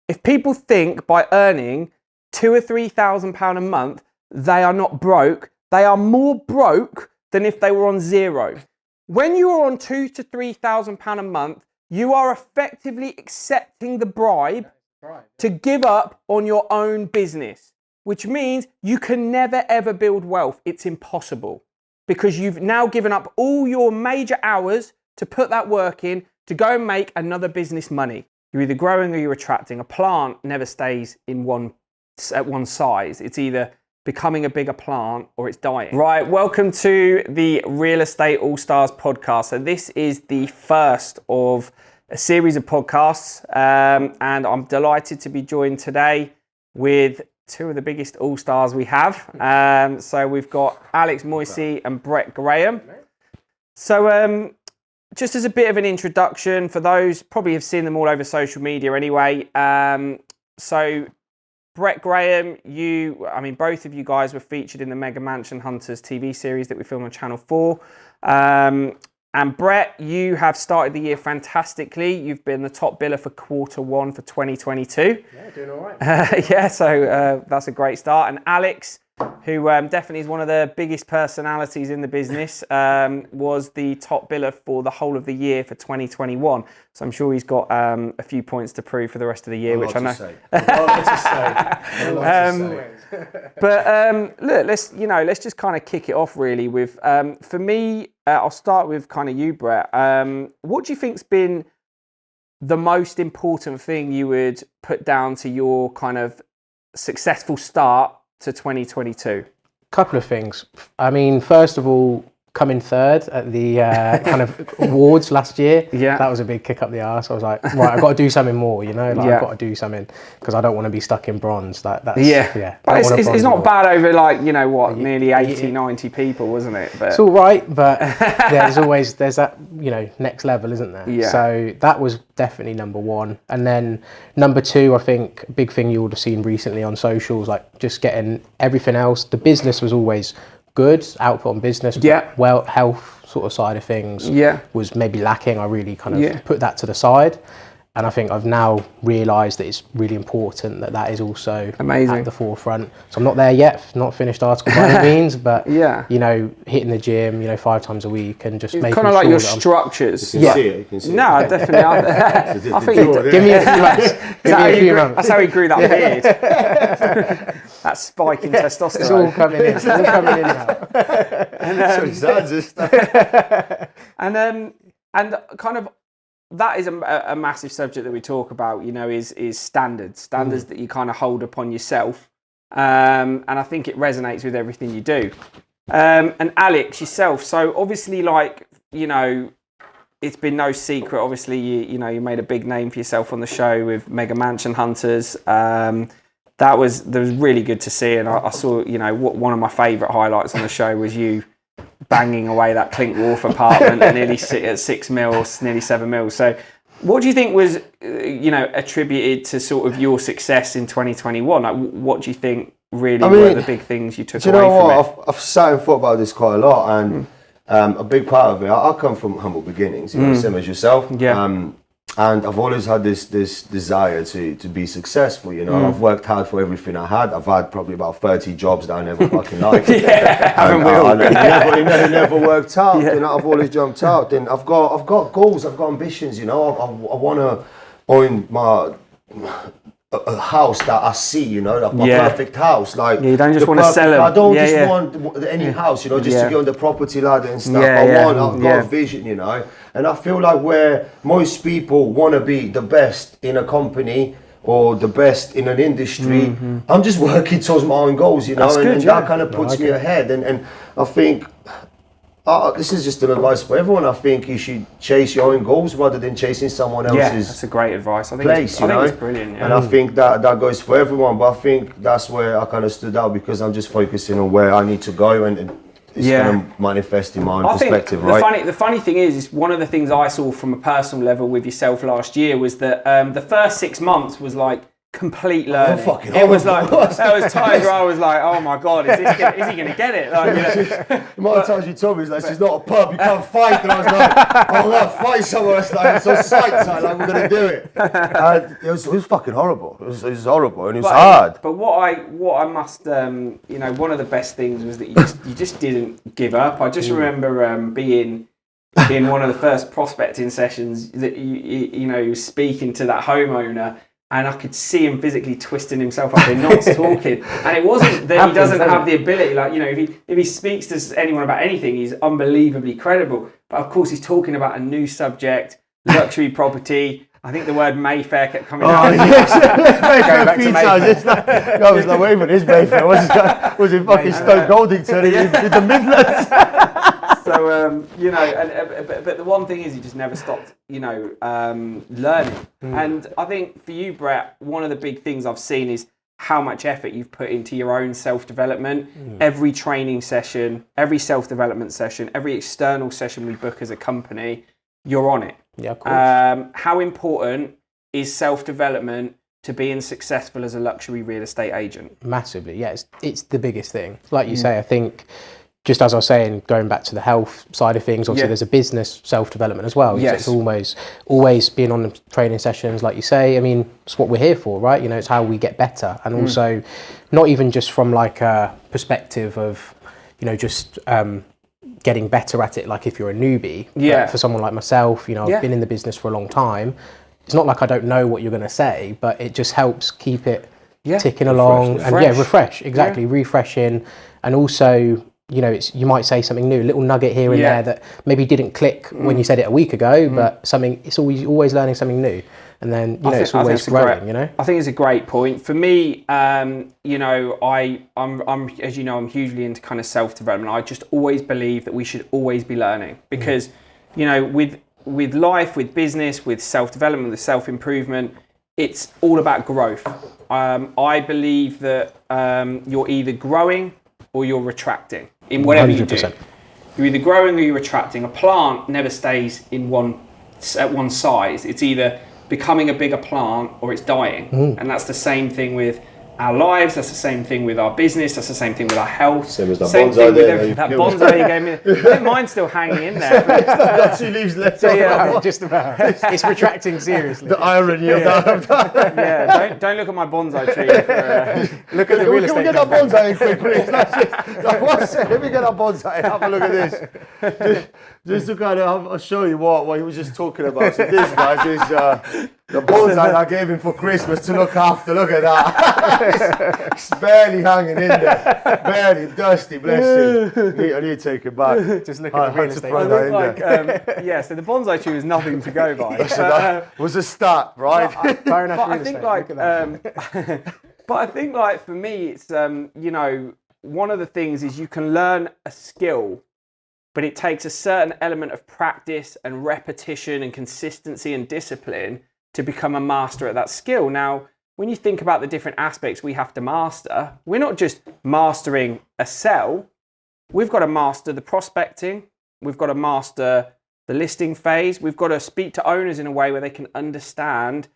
if people think by earning £2,000 or £3,000 a month, they are not broke, they are more broke than if they were on zero. When you are on £2,000 to £3,000 a month, you are effectively accepting the bribe to give up on your own business, which means you can never ever build wealth. It's impossible because you've now given up all your major hours to put that work in to go and make another business money. You're either growing or you're attracting. A plant never stays at one size. It's either becoming a bigger plant or it's dying. Right, welcome to the Real Estate All-Stars podcast. So this is the first of a series of podcasts, and I'm delighted to be joined today with two of the biggest all-stars we have. So we've got Alex, Moiseii and Brett Graham. So just as a bit of an introduction, for those probably have seen them all over social media anyway. So Brett Graham, both of you guys were featured in the Mega Mansion Hunters TV series that we filmed on Channel 4. And Brett, you have started the year fantastically. You've been the top biller for Q1 for 2022. Yeah, doing all right. So that's a great start. And Alex, who definitely is one of the biggest personalities in the business, was the top biller for the whole of the year for 2021. So I'm sure he's got a few points to prove for the rest of the year, which I know. But look, let's just kind of kick it off really with, for me, I'll start with kind of you, Brett. What do you think's been the most important thing you would put down to your kind of successful start to 2022? Couple of things. I mean, first of all, coming third at the kind of awards last year. Yeah, that was a big kick up the arse. I was like, right, I've got to do something more. I've got to do something because I don't want to be stuck in bronze. That's But it's not bad over nearly 80, 90 people, wasn't it? But it's all right, but there's that next level, isn't there? Yeah. So that was definitely number one, and then number two, I think a big thing you would have seen recently on socials, like just getting everything else. The business was always good, output on business, but health sort of side of things was maybe lacking. I really kind of put that to the side, and I think I've now realised that it's really important that is also at the forefront. So I'm not there yet, not finished article by any means, but hitting the gym 5 times a week and just making kind of like sure your structures. You can see it. No, definitely. I think give me a few months. That's how he grew that beard. That spike in testosterone. It's all coming in. It's all coming in now. And kind of that is a massive subject that we talk about. Is standards that you kind of hold upon yourself, and I think it resonates with everything you do. And Alex, yourself. So obviously, it's been no secret. Obviously, you made a big name for yourself on the show with Mega Mansion Hunters. That was really good to see, and I saw one of my favourite highlights on the show was you banging away that Clink Wharf apartment at nearly 6 mils, nearly 7 mils. So, what do you think was attributed to sort of your success in 2021? Like, what do you think really were the big things you took away from it? I've sat and thought about this quite a lot, and a big part of it. I come from humble beginnings, same as yourself. Yeah. And I've always had this desire to be successful. I've worked hard for everything I had. I've had probably about 30 jobs that I never fucking liked. Haven't we all? It never worked out. I've always jumped out. And I've got goals. I've got ambitions. I want to own a house that I see. Like my perfect house. Like you don't just want to sell them. I don't just want any house. Just to get on the property ladder and stuff. I've got a vision. And I feel like where most people want to be the best in a company or the best in an industry, I'm just working towards my own goals, and that kind of puts me ahead. And I think this is just an advice for everyone. I think you should chase your own goals rather than chasing someone else's. Yeah, that's a great advice. I think it's brilliant. Yeah. And I think that goes for everyone. But I think that's where I kind of stood out because I'm just focusing on where I need to go and it's going to manifest in my own perspective, right? The funny thing is one of the things I saw from a personal level with yourself last year was that the first 6 months was like complete learning. fucking It was like, horrible. there was times where I was like, oh my God, is he going to get it? Like, The amount of times you told me, it's like, this is not a pub, you can't fight. And I was like, I'm going to fight somewhere. It's like, I'm so psyched, like, we're going to do it. And it was fucking horrible. It was horrible, and it was hard. But what I must, one of the best things was that you just didn't give up. I just remember being in one of the first prospecting sessions that you speaking to that homeowner, and I could see him physically twisting himself up in knots talking. And it wasn't that he doesn't have the ability, like, if he speaks to anyone about anything, he's unbelievably credible. But of course, he's talking about a new subject, luxury property. I think the word Mayfair kept coming out. Mayfair a few times. I was like, wait a minute, it's Mayfair. Was it fucking Stoke Goldington in the Midlands? So, but the one thing is, you just never stopped, learning. And I think for you, Brett, one of the big things I've seen is how much effort you've put into your own self-development. Every training session, every self-development session, every external session we book as a company, you're on it. Yeah, of course. How important is self-development to being successful as a luxury real estate agent? Massively, yeah. It's the biggest thing. Like you say, I think, just as I was saying, going back to the health side of things, obviously there's a business self-development as well. Yes. So it's always being on the training sessions, like you say. I mean, it's what we're here for, right? It's how we get better. And also, not even just from like a perspective of, just getting better at it, like if you're a newbie. Yeah. But for someone like myself, I've been in the business for a long time. It's not like I don't know what you're going to say, but it just helps keep it ticking along. Refresh. Exactly. Yeah. Refreshing. And also, you might say something new, a little nugget here and there that maybe didn't click when you said it a week ago, but it's always learning something new. And then, it's always growing, I think it's a great point. For me, I'm as you know, I'm hugely into kind of self-development. I just always believe that we should always be learning because, with life, with business, with self-development, with self-improvement, it's all about growth. I believe that you're either growing or you're retracting in whatever 100%. You do. You're either growing or you're retracting. A plant never stays at one size. It's either becoming a bigger plant or it's dying. And that's the same thing with our lives, that's the same thing with our business, that's the same thing with our health. Same as that bonsai there. That bonsai you gave me. I think mine's still hanging in there. Got 2 leaves left. So, just about. It's retracting seriously. The irony of that. Yeah, don't look at my bonsai tree. Look at the real estate. Can we get that bonsai in quick, please? Let me get that bonsai. Have a look at this. Just to kind of, I'll show you what he was just talking about. So this, guys, is the bonsai that I gave him for Christmas to look after. Look at that. It's barely hanging in there. Barely dusty, bless him. I need to take it back. Just look at the real estate. So the bonsai tree was nothing to go by. So that was a start, right? But I think for me, it's, one of the things is you can learn a skill, but it takes a certain element of practice and repetition and consistency and discipline to become a master at that skill. Now, when you think about the different aspects we have to master, we're not just mastering a sell. We've got to master the prospecting. We've got to master the listing phase. We've got to speak to owners in a way where they can understand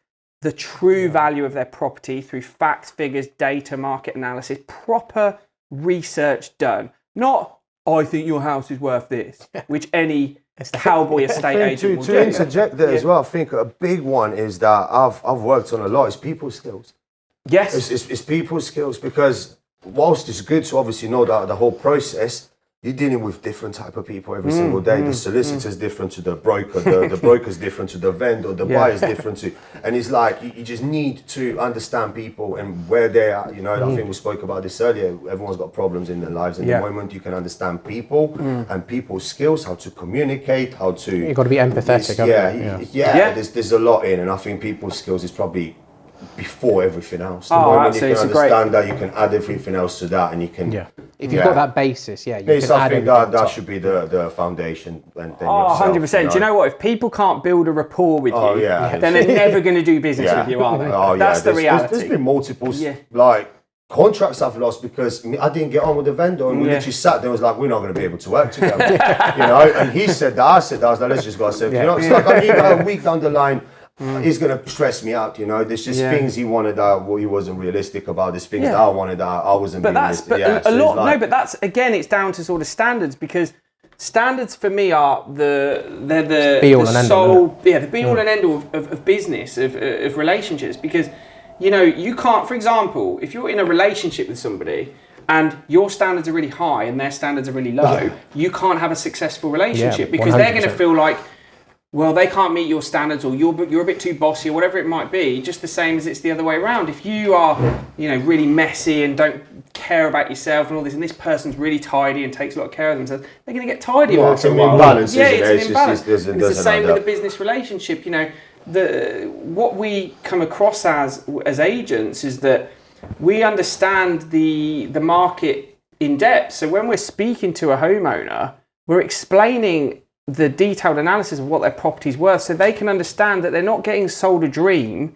the true value of their property through facts, figures, data, market analysis, proper research done. Not, I think your house is worth this, which any cowboy estate agent will do. To interject there as well, I think a big one is that I've worked on a lot is people skills. Yes. It's people skills, because whilst it's good to obviously know that the whole process, you're dealing with different type of people every single day. The solicitor's different to the broker, the broker's different to the vendor, the buyer's different to, and it's like you just need to understand people and where they are. I think we spoke about this earlier. Everyone's got problems in their lives, and the moment you can understand people and people's skills, how to communicate, how to, you've got to be empathetic. There's a lot in, and I think people's skills is probably before everything else. The moment you can understand that, you can add everything else to that, and you can. Yeah. If you've got that basis, you can add I think that should be the foundation. And then 100%. Do you know what? If people can't build a rapport with you, then they're never going to do business with you, are they? That's the reality. There's been multiple contracts I've lost because I didn't get on with the vendor, and we literally sat there and was like, we're not going to be able to work together. And he said that, I was like, let's just go ourselves. It's like I need a week down the line. it's gonna stress me out. You know, there's just things he wanted that he wasn't realistic about. There's things that I wanted that I wasn't. But realistic. But but that's again, it's down to sort of standards, because standards for me are the be all and end all, the be all and end all of business, of relationships, because you can't, for example, if you're in a relationship with somebody and your standards are really high and their standards are really low, you can't have a successful relationship, because 100%. They're going to feel like, well, they can't meet your standards, or you're a bit too bossy, or whatever it might be. Just the same as it's the other way around. If you are, really messy and don't care about yourself and all this, and this person's really tidy and takes a lot of care of themselves, they're going to get tidy after a while. Imbalance, it's an imbalance. It's the same with a business relationship. What we come across as agents is that we understand the market in depth. So when we're speaking to a homeowner, we're explaining the detailed analysis of what their property's worth, so they can understand that they're not getting sold a dream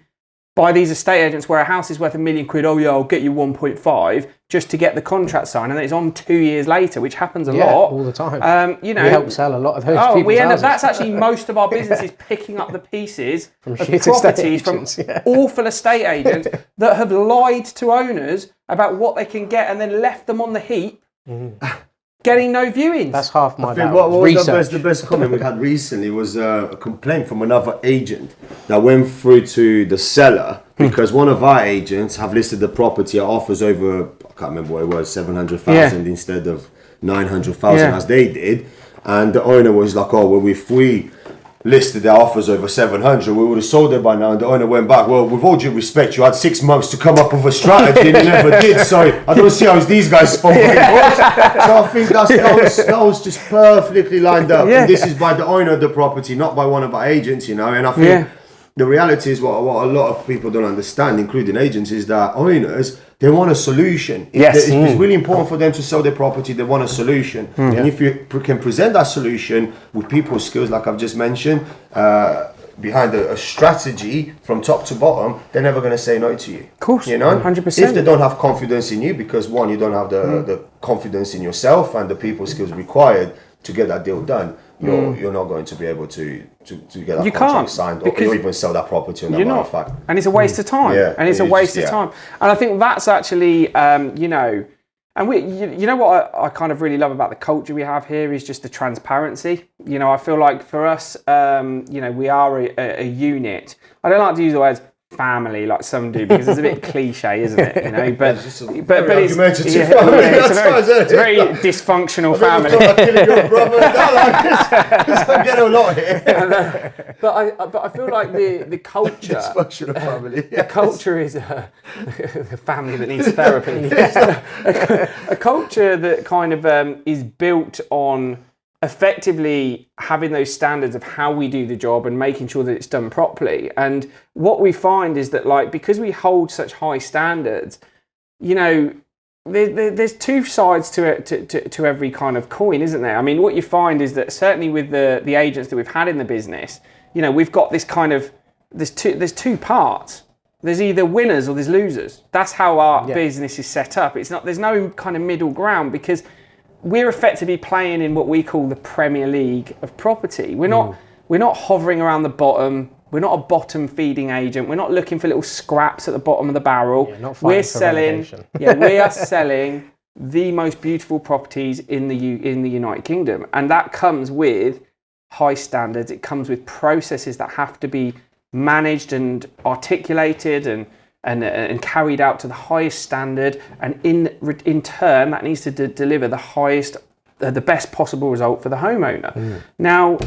by these estate agents where a house is worth £1 million. Oh yeah, I'll get you 1.5 just to get the contract signed, and then it's on 2 years later, which happens a lot all the time. We help sell a lot of those. That's actually most of our business is picking up the pieces of properties from awful estate agents that have lied to owners about what they can get and then left them on the heap. Getting no viewings. That's half my battle. What was the best comment we had recently was a complaint from another agent that went through to the seller, because one of our agents have listed the property at offers over, I can't remember what it was, 700,000 instead of 900,000 as they did, and the owner was like, oh, well, if we listed their offers over 700, we would have sold it by now. And the owner went back, well, with all due respect, you had 6 months to come up with a strategy and you never did, so I don't see how it's these guys' fault anymore. So I think that was just perfectly lined up. And this is by the owner of the property, not by one of our agents, and I think the reality is what a lot of people don't understand, including agents, is that owners, they want a solution. It's really important for them to sell their property. They want a solution. And if you can present that solution with people's skills, like I've just mentioned, behind a strategy from top to bottom, they're never going to say no to you. Of course, 100%. If they don't have confidence in you, because one, you don't have the confidence in yourself and the people skills required to get that deal done, you're not going to be able to get that contract signed or even sell that property. You're not, fact. And it's a waste of time. And it's a waste of time. And I think that's actually, and what I kind of really love about the culture we have here is just the transparency. I feel like for us, we are a unit. I don't like to use the words family like some do, because it's a bit cliche, isn't it? But it's a very dysfunctional family. I get a lot here. But I feel like the culture, dysfunctional family. The culture is a family that needs therapy. A culture that kind of is built on effectively having those standards of how we do the job and making sure that it's done properly. And what we find is that, because we hold such high standards, there's two sides to it, to every kind of coin, isn't there? I mean, what you find is that certainly with the agents that we've had in the business, we've got this kind of, there's two parts. There's either winners or there's losers. That's how our business is set up. There's no kind of middle ground, because we're effectively playing in what we call the Premier League of property. We're not hovering around the bottom. We're not a bottom feeding agent. We're not looking for little scraps at the bottom of the barrel. We are selling the most beautiful properties in the United Kingdom, and that comes with high standards. It comes with processes that have to be managed and articulated and carried out to the highest standard, and in turn that needs to deliver the best possible result for the homeowner. Now,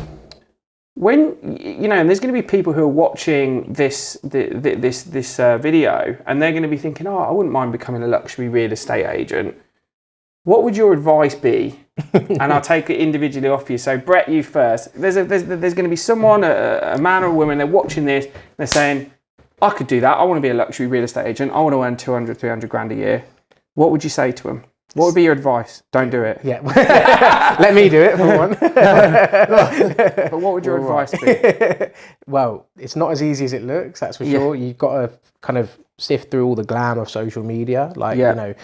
when and there's going to be people who are watching this video, and they're going to be thinking, oh, I wouldn't mind becoming a luxury real estate agent. What would your advice be? And I'll take it individually off you. So Brett, you first. There's going to be someone, a man or a woman, they're watching this, they're saying, I could do that. I want to be a luxury real estate agent. I want to earn 200, 300 grand a year. What would you say to them? What would be your advice? Don't do it. Yeah. Let me do it for one. But what would your advice be? Well, it's not as easy as it looks, that's for sure. You've got to kind of sift through all the glam of social media. Like you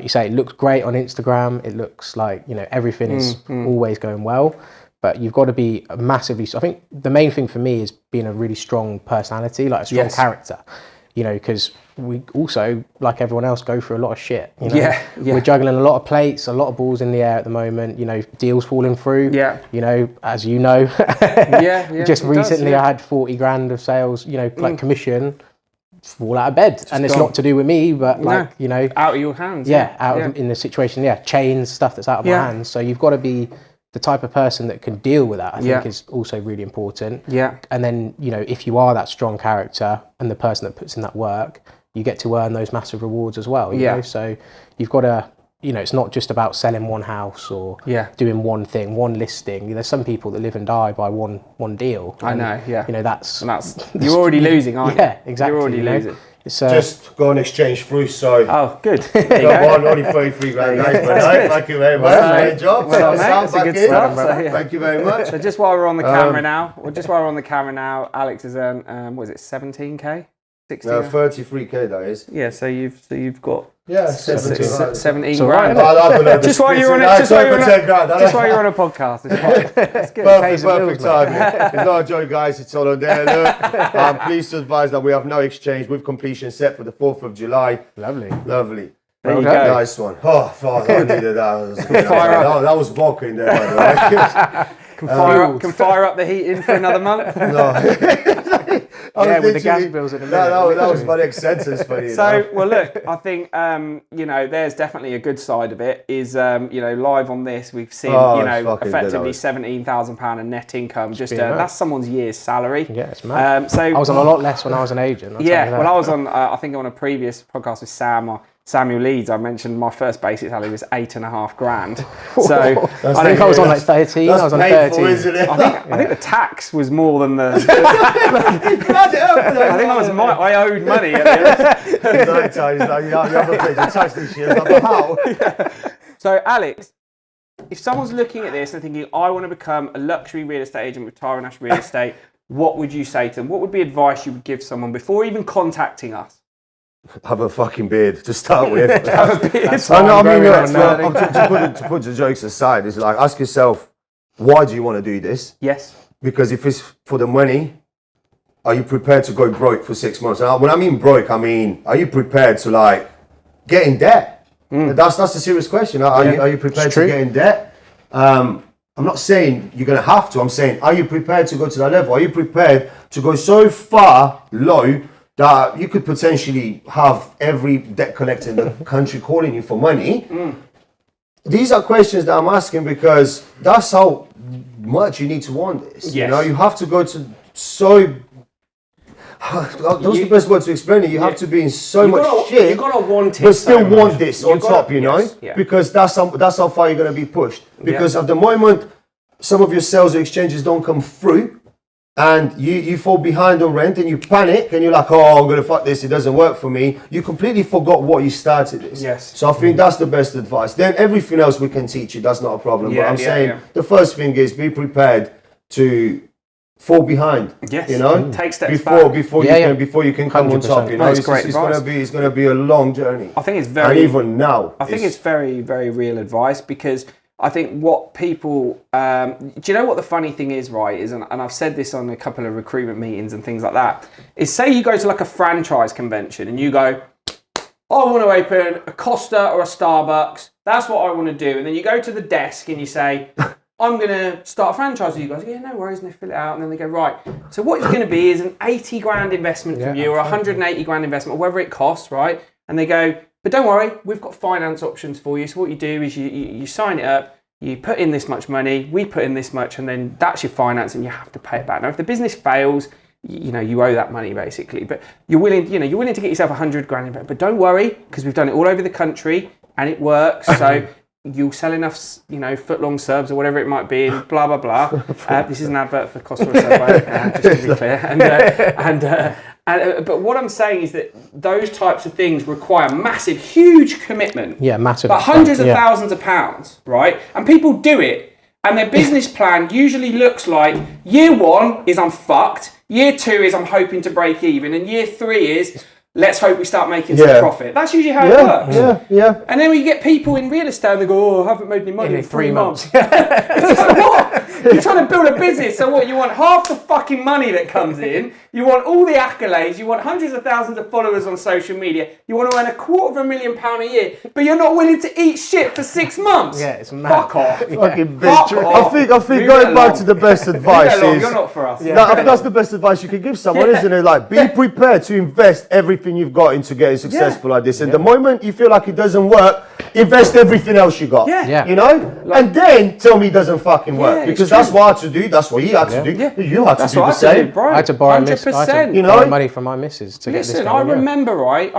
say, it looks great on Instagram. It looks like, everything is always going well. But you've got to be massively. I think the main thing for me is being a really strong personality, like a strong character. You know, because we also, like everyone else, go through a lot of shit. You know? We're juggling a lot of plates, a lot of balls in the air at the moment. You know, deals falling through. You know, as you know. Just recently, I had 40 grand of sales. You know, like commission, fall out of bed, and it's not to do with me, but like you know, out of your hands. In the situation. Chains, stuff that's out of my hands. So you've got to be the type of person that can deal with that, I think is also really important. And then, you know, if you are that strong character and the person that puts in that work, you get to earn those massive rewards as well. You know? So you've got to, you know, it's not just about selling one house or doing one thing, one listing. There's some people that live and die by one deal. I know, You know, that's you're already losing, aren't you? Yeah, exactly. You're already losing. Just go and exchange through, so. Oh, good. Only 33 grand, guys, but no, thank you very much. Great job. That's a good start. Thank you very much. So just while we're on the camera now, Alex has earned, what is it, 17k? 16? No, 33k that is. Yeah, so you've got 17 grand. Just while you're on a podcast. It's good. Perfect time. It's not a joke, guys. It's all on there. Look, I'm pleased to advise that we have no exchange with completion set for the 4th of July. Lovely. There you go. Nice one. Oh, fuck, I needed that. That was vodka in there, by the way. Can fire up the heating for another month? No. With the gas bills in a minute. That was my next sentence for you. So, well, look, I think, you know, there's definitely a good side of it is, you know, live on this, we've seen, you know, effectively £17,000 in net income. That's someone's year's salary. Yeah, it's mad. So I was on a lot less when I was an agent. I was on, I think on a previous podcast with Samuel Leeds, I mentioned my first basic salary was 8.5 grand. So I think I was on like 13. I was on 13. Isn't it? I think the tax was more than the. I owed money at the end. So Alex, if someone's looking at this and thinking, I want to become a luxury real estate agent with Tyron Ash Real Estate, what would you say to them? What would be advice you would give someone before even contacting us? Have a fucking beard to start with. Have a beard. To put the jokes aside, it's like, ask yourself, why do you want to do this? Yes. Because if it's for the money, are you prepared to go broke for 6 months? Now, when I mean broke, I mean, are you prepared to like get in debt? That's a serious question. Are you prepared to get in debt? I'm not saying you're going to have to. I'm saying, are you prepared to go to that level? Are you prepared to go so far low that you could potentially have every debt collector in the country calling you for money? These are questions that I'm asking because that's how much you need to want this. Yes. You know, you have to go to so. Those are the best words to explain it. You have to be in so much shit. You've got to want it, but still want this on top. You know, because that's how far you're going to be pushed. Because at the moment, some of your sales or exchanges don't come through. And you fall behind on rent and you panic and you're like, oh, I'm going to fuck this, it doesn't work for me. You completely forgot what you started this. Yes. So I think that's the best advice. Then everything else we can teach you, that's not a problem. But I'm saying the first thing is be prepared to fall behind. Yes. You know? Take steps before you can come on top. You know, it's going to be a long journey. I think it's very, and even now. I think it's very, very real advice because I think what people, do you know what the funny thing is, right, is, and I've said this on a couple of recruitment meetings and things like that, is say you go to like a franchise convention and you go, I want to open a Costa or a Starbucks, that's what I want to do. And then you go to the desk and you say, I'm going to start a franchise with you guys. Yeah, no worries, and they fill it out and then they go, right, so what it's going to be is an 80 grand investment from you or 180 grand investment or whatever it costs, right? And they go, but don't worry, we've got finance options for you. So what you do is you sign it up, you put in this much money, we put in this much, and then that's your finance, and you have to pay it back. Now, if the business fails, you know you owe that money basically. But you're willing to get yourself 100 grand in back. But don't worry, because we've done it all over the country and it works. So you'll sell enough, foot-long subs or whatever it might be, and blah blah blah. This is an advert for Costa or Subway, just to be clear. But what I'm saying is that those types of things require massive, huge commitment. Yeah, massive. But hundreds of thousands of pounds, right? And people do it. And their business plan usually looks like year 1 is I'm fucked. Year 2 is I'm hoping to break even. And year 3 is let's hope we start making some profit. That's usually how it works. Yeah. And then when you get people in real estate and they go, I haven't made any money in 3 months. It's like, what? You're trying to build a business, so what? You want half the fucking money that comes in, you want all the accolades, you want hundreds of thousands of followers on social media, you want to earn £250,000 a year, but you're not willing to eat shit for 6 months. Yeah, it's mad. Fuck off. Fucking bitch. I think going back to the best advice is... You're not for us. I think that's the best advice you can give someone, isn't it? Like, be prepared to invest everything you've got into getting successful like this. And the moment you feel like it doesn't work, invest everything else you got. Yeah. You know? And then tell me it doesn't fucking work. Because that's what I had to do. That's what he had to do. Yeah. You had to do the same. I had to borrow 100%. money from my missus to get this Listen, going. I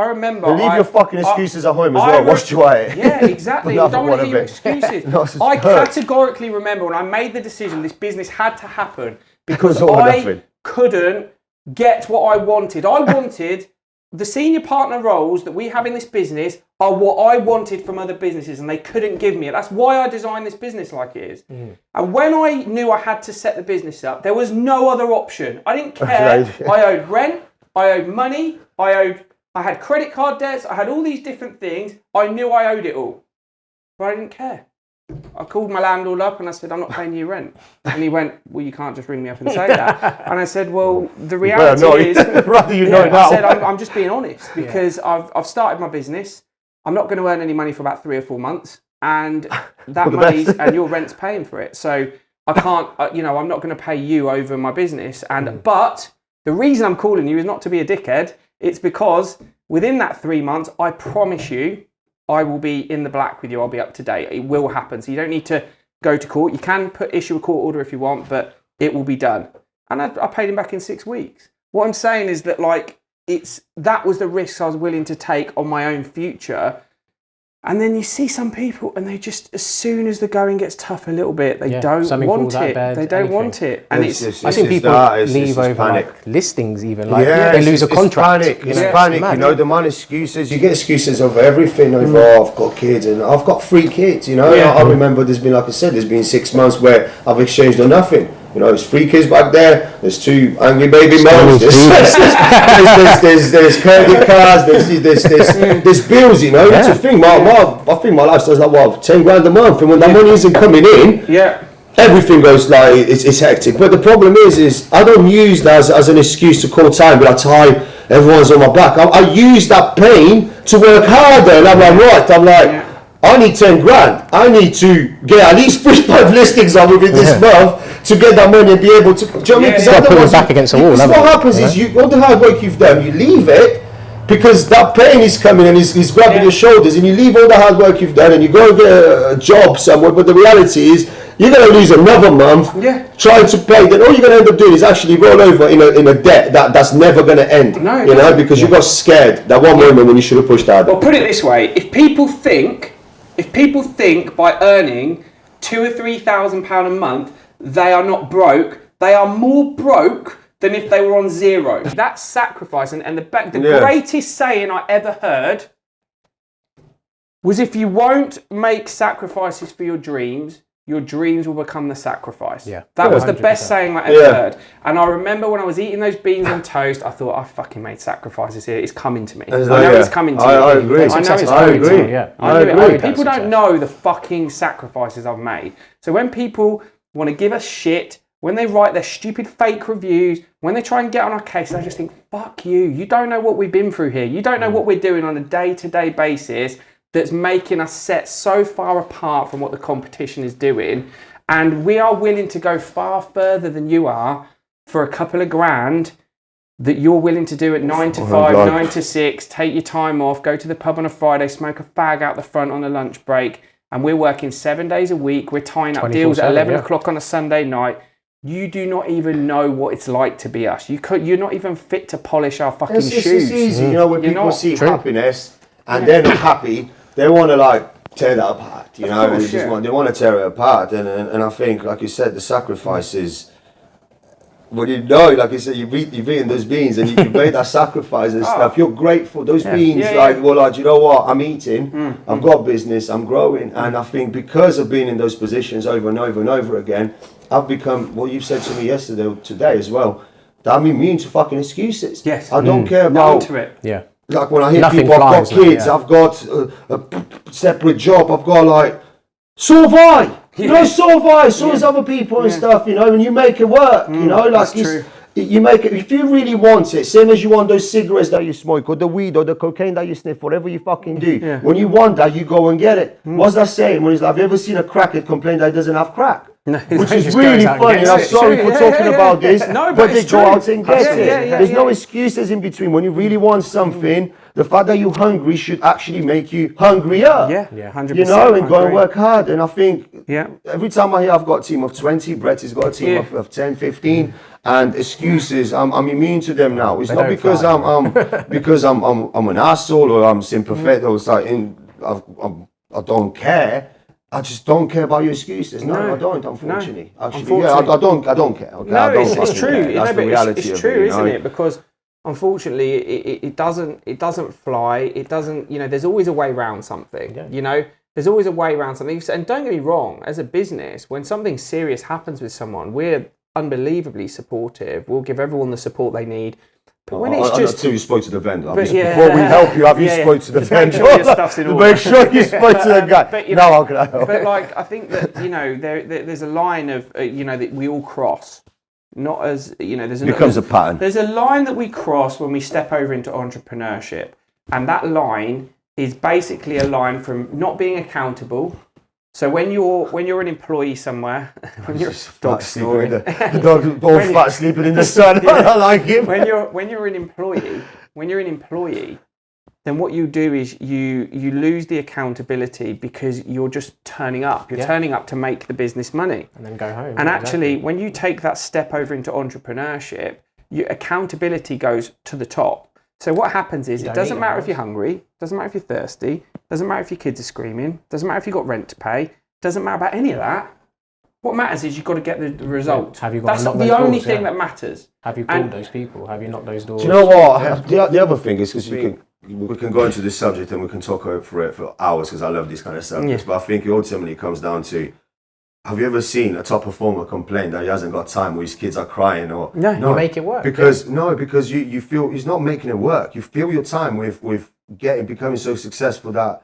remember. Leave your fucking excuses at home as well. Watch you at it. Yeah, exactly. I don't want to hear your excuses. I categorically remember when I made the decision this business had to happen because I couldn't get what I wanted. I wanted the senior partner roles that we have in this business are what I wanted from other businesses and they couldn't give me it. That's why I designed this business like it is. And when I knew I had to set the business up, there was no other option. I didn't care. I owed rent, I owed money, I had credit card debts, I had all these different things. I knew I owed it all, but I didn't care. I called my landlord up and I said, I'm not paying you rent. And he went, well, you can't just ring me up and say that. And I said, well, the reality is... Rather you know now. I said, I'm just being honest because I've started my business. I'm not going to earn any money for about 3 or 4 months. And that money's, and your rent's paying for it. So I can't, I'm not going to pay you over my business. And But the reason I'm calling you is not to be a dickhead. It's because within that 3 months, I promise you, I will be in the black with you. I'll be up to date. It will happen. So you don't need to go to court. You can issue a court order if you want, but it will be done. And I paid him back in 6 weeks. What I'm saying is that that was the risks I was willing to take on my own future. And then you see some people and they just, as soon as the going gets tough a little bit, they don't want it. They don't want it. And I think people leave over like listings even. Like they lose a contract. It's panic. You know, the man excuses. You get excuses over everything. Over, I've got kids and I've got 3 kids, you know. I remember there's been, like I said, there's been 6 months where I've exchanged on nothing. You know, there's 3 kids back there. There's 2 angry baby mums. There's credit cards. There's bills. You know, that's the thing. I think my lifestyle's like 10 grand a month, and when that money isn't coming in, everything goes like it's hectic. But the problem is I don't use that as an excuse to call time. But I time everyone's on my back. I use that pain to work harder, and I'm like, right. I'm like, I need 10 grand. I need to get at least 5 listings on within this month to get that money and be able to. Do you know what I mean? Because otherwise, back against the wall. What happens is all the hard work you've done, you leave it because that pain is coming and is grabbing your shoulders, and you leave all the hard work you've done and you go and get a job somewhere. But the reality is, you're going to lose another month trying to pay. Then all you're going to end up doing is actually roll over in a debt that's never going to end. Because you got scared that one moment when you should have pushed harder. Well, put it this way: if people think by earning £2,000 or £3,000 a month, they are not broke. They are more broke than if they were on zero. That's sacrifice. And the greatest saying I ever heard was, if you won't make sacrifices for your dreams will become the sacrifice. That was the best saying I ever heard. And I remember when I was eating those beans on toast, I thought, I fucking made sacrifices here. It's coming to me. I know it's coming to me. I agree. I know it's coming to me. I agree. People don't know the fucking sacrifices I've made. So when people want to give us shit, when they write their stupid fake reviews, when they try and get on our case, I just think, fuck you. You don't know what we've been through here. You don't know what we're doing on a day-to-day basis that's making us set so far apart from what the competition is doing. And we are willing to go far further than you are for a couple of grand that you're willing to do at 9 to 5, 9 to 6, take your time off, go to the pub on a Friday, smoke a fag out the front on a lunch break. And we're working 7 days a week. We're tying up deals at 11 o'clock on a Sunday night. You do not even know what it's like to be us. You're not even fit to polish our fucking shoes. It's easy, you know, when people see happiness and they're not happy, they want to tear that apart, you know, and they want to tear it apart. And I think, like you said, the sacrifices, when you know, like you said, you've eaten those beans and you've made that sacrifice and stuff, you're grateful. Those beans, you know what, I'm eating, I've got business, I'm growing. And I think because of being in those positions over and over and over again, I've become, what you said to me yesterday, today as well, that I'm immune to fucking excuses. Yes. I don't care about... To it. like when I hear Nothing people, I've got flies, kids, yeah. I've got a separate job, I've got like, so have I. You know, so have I, so has other people and stuff, you know, and you make it work, you know, like you make it, if you really want it, same as you want those cigarettes that you smoke, or the weed, or the cocaine that you sniff, whatever you fucking do. When you want that, you go and get it. What's that saying? When he's like, have you ever seen a crackhead complain that he doesn't have crack? No, Which is really funny. I'm sorry for talking about this, No, but they it's go true. out and get it. There's no excuses in between. When you really want something, the fact that you're hungry should actually make you hungrier. Yeah, 100%. You know, and go and work hard. And I think Yeah. every time I hear I've got a team of 20, Brett has got a team of 10, 15, and excuses, I'm immune to them now. It's not because I'm an asshole or I'm sympathetic or something. I don't care. I just don't care about your excuses. No, I don't. Unfortunately, actually, yeah, I don't care. Okay? No, I don't it's true. care. That's the reality it's of true, it, isn't it? Because unfortunately, it doesn't fly. It doesn't. You know, there's always a way around something. Yeah. You know, there's always a way around something. And don't get me wrong. As a business, when something serious happens with someone, we're unbelievably supportive. We'll give everyone the support they need. But when it's just until you spoke to the vendor. But before we help you, have you spoke to the vendor? Make sure your stuff's in order. Make sure you spoke to the guy. But, you no, know, how can I help? But like, I think that, you know, there's a line of you know, that we all cross. Not as, you know, becomes a pattern. There's a line that we cross when we step over into entrepreneurship, and that line is basically a line from not being accountable. So when you're an employee somewhere, when you're dog snoring, fat sleeping in the sun, I like him. When you're an employee, then what you do is you lose the accountability because you're just turning up. You're turning up to make the business money and then go home. And actually, when you take that step over into entrepreneurship, your accountability goes to the top. So what happens is, it doesn't matter if you're hungry, doesn't matter if you're thirsty, doesn't matter if your kids are screaming, doesn't matter if you've got rent to pay, doesn't matter about any of that. What matters is you've got to get the result. Have you got That's the only thing that matters. Have you called those people? Have you knocked those doors? Do you know what? The other thing is, because we can go into this subject and we can talk over it for hours, because I love these kind of subjects, but I think it ultimately comes down to, have you ever seen a top performer complain that he hasn't got time or his kids are crying? Or no, you make it work. Because you feel he's not making it work. You fill your time with becoming so successful that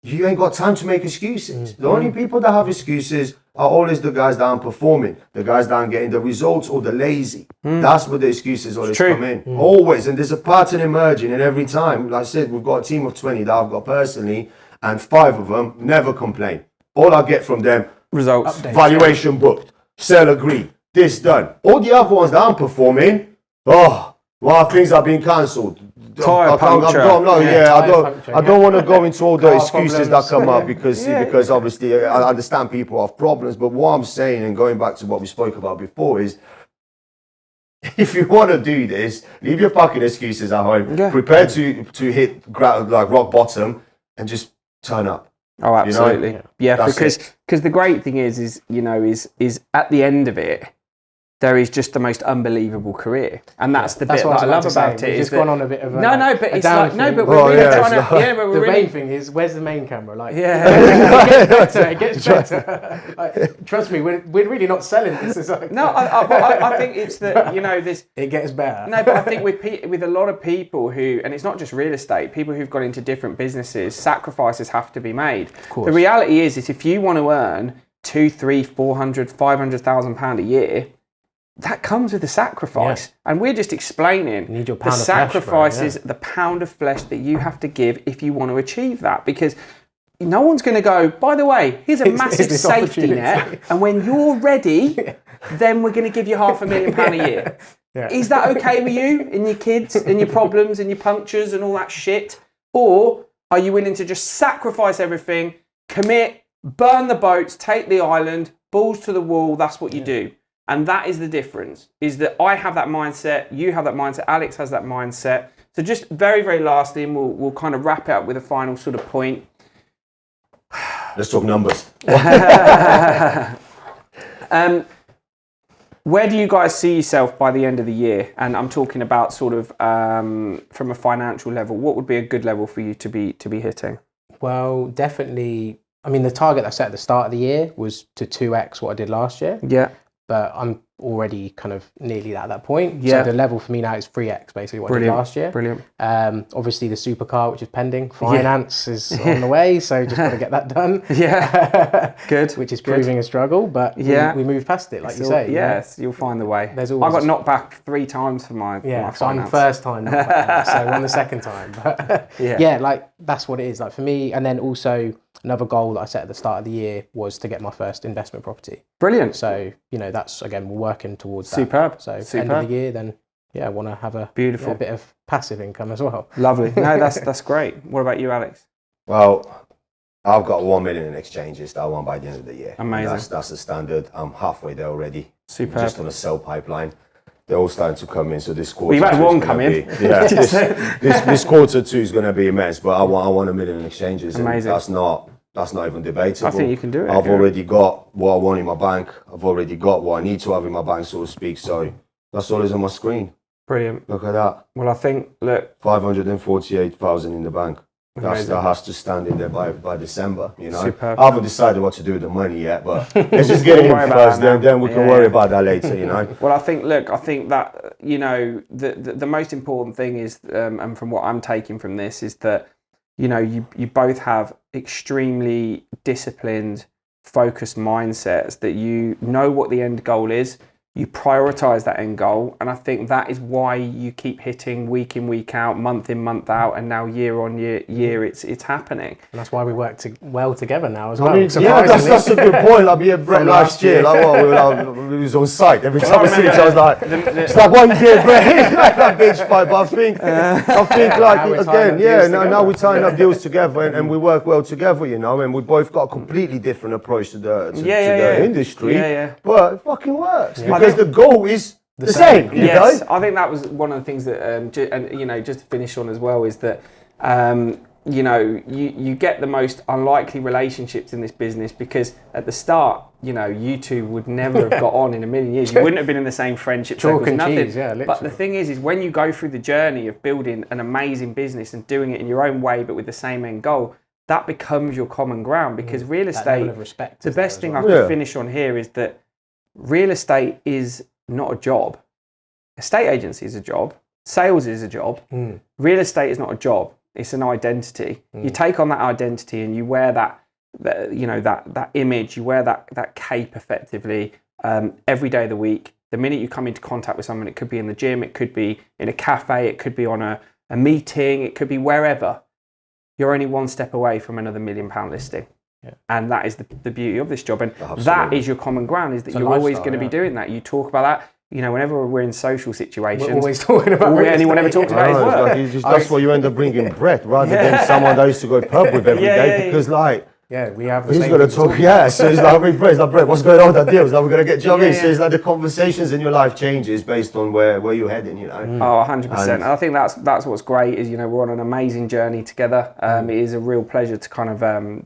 you ain't got time to make excuses. The only people that have excuses are always the guys that aren't performing, the guys that aren't getting the results, or the lazy. That's where the excuses always come in. Always. And there's a pattern emerging, and every time, like I said, we've got a team of 20 that I've got personally, and 5 of them never complain. All I get from them, results, updates, valuation booked, sale agreed, this done. All the other ones that aren't performing, things are being cancelled. Tire puncture. I don't want to go into all the excuses that come up because obviously I understand people have problems. But what I'm saying, and going back to what we spoke about before, is if you want to do this, leave your fucking excuses at home. Prepare to hit like rock bottom and just turn up. Oh, absolutely. You know? Because the great thing is at the end of it, there is just the most unbelievable career, and that's the bit that I love about it. It's gone on a bit of a but it's like but we're really trying to. But the main thing is, where's the main camera? Like, it gets better. Like, trust me, we're really not selling this. It's like, I think it's that this. It gets better. No, but I think with a lot of people who, and it's not just real estate, people who've got into different businesses, sacrifices have to be made. Of course. The reality is if you want to earn 200, 300, 400, 500,000 pound a year, that comes with a sacrifice, and we're just explaining the sacrifices, the pound of flesh that you have to give if you want to achieve that. Because no one's going to go, by the way, here's a massive safety net, and when you're ready, then we're going to give you £500,000 a year. Is that okay with you and your kids and your problems and your punctures and all that shit? Or are you willing to just sacrifice everything, commit, burn the boats, take the island, balls to the wall? That's what you do. And that is the difference, is that I have that mindset, you have that mindset, Alex has that mindset. So just very, very lastly, and we'll kind of wrap it up with a final sort of point. Let's talk numbers. Where do you guys see yourself by the end of the year? And I'm talking about sort of from a financial level. What would be a good level for you to be hitting? Well, definitely. I mean, the target I set at the start of the year was to 2x what I did last year. Yeah. But I'm already kind of nearly at that point. Yeah. So the level for me now is 3x basically what I did last year. Brilliant. Obviously the supercar, which is pending. Finance is on the way, so just got to get that done. Yeah. Good. Which is proving a struggle, but we moved past it, like you say. Yes, you'll find the way. There's I always got knocked back 3 times for my so I'm first time knocked back, so we're on the second time. But like that's what it is. Like for me, and then also another goal that I set at the start of the year was to get my first investment property. Brilliant. So, that's, again, we're working towards that. Superb. So, end of the year, then, I want to have a beautiful bit of passive income as well. Lovely. No, that's great. What about you, Alex? Well, I've got 1 million in exchanges that I want by the end of the year. Amazing. That's the standard. I'm halfway there already. Superb. Just on a sell pipeline. They're all starting to come in, so this quarter. You've had one come in. This quarter 2 is going to be immense, but I want 1 million in exchanges. Amazing. And that's not even debatable. I think you can do it. I've already got what I want in my bank. I've already got what I need to have in my bank, so to speak. So that's all is on my screen. Brilliant. Look at that. Well, I think, look. 548,000 in the bank. That has to stand in there by December, Superb. I haven't decided what to do with the money yet, but let's just get it in first, then we can worry about that later, Well, I think that, the most important thing is, and from what I'm taking from this, is that, you both have extremely disciplined, focused mindsets that you know what the end goal is. You prioritize that end goal, and I think that is why you keep hitting week in, week out, month in, month out, and now year on year, it's happening. And that's why we work well together now as well. That's a good point. Like me and Brett last year, we was on site every time we see each other. I was like, it's like 1 year, Brett, like that bench fight. But I think like again, now we're tying up deals together, and we work well together, and we both got a completely different approach to the industry. But it fucking works. Because the goal is the same. Yes, I think that was one of the things that, just to finish on as well, is that, you get the most unlikely relationships in this business because at the start, you two would never have got on in a million years. You wouldn't have been in the same friendship circles, nothing. Cheese, literally. But the thing is when you go through the journey of building an amazing business and doing it in your own way, but with the same end goal, that becomes your common ground. Because real estate, the best thing I could finish on here is that real estate is not a job. Estate agency is a job. Sales is a job. Real estate is not a job. It's an identity. You take on that identity and you wear that image. You wear that cape effectively every day of the week. The minute you come into contact with someone, it could be in the gym, it could be in a cafe, it could be on a meeting, it could be wherever. You're only one step away from another £1 million listing. Yeah. And that is the beauty of this job, and that is your common ground, is that you're always going to be doing that. You talk about that, whenever we're in social situations, we're always talking about anyone ever talks about his work. That's why you end up bringing Brett rather than someone that used to go pub with every day, because we have the he's same going to talk, so he's like, Brett, what's going on with that deal? He's like, we're going to get jogging. So it's like the conversations in your life changes based on where you're heading, Oh, 100%. And I think that's what's great is, we're on an amazing journey together. It is a real pleasure to kind of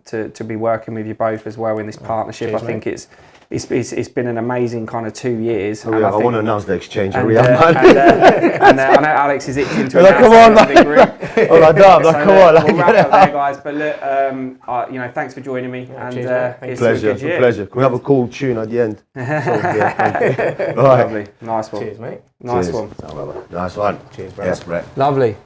to be working with you both as well in this partnership. Cheers, I think it's been an amazing kind of 2 years. I want to announce the exchange. And I know Alex is itching to announce the big group. Come on. We'll wrap up there, guys. But look, thanks for joining me. Pleasure. Can we have a cool tune at the end? Lovely. Nice one. Cheers, mate. Nice one. Nice one. Cheers, bro. Yes, Brett. Lovely.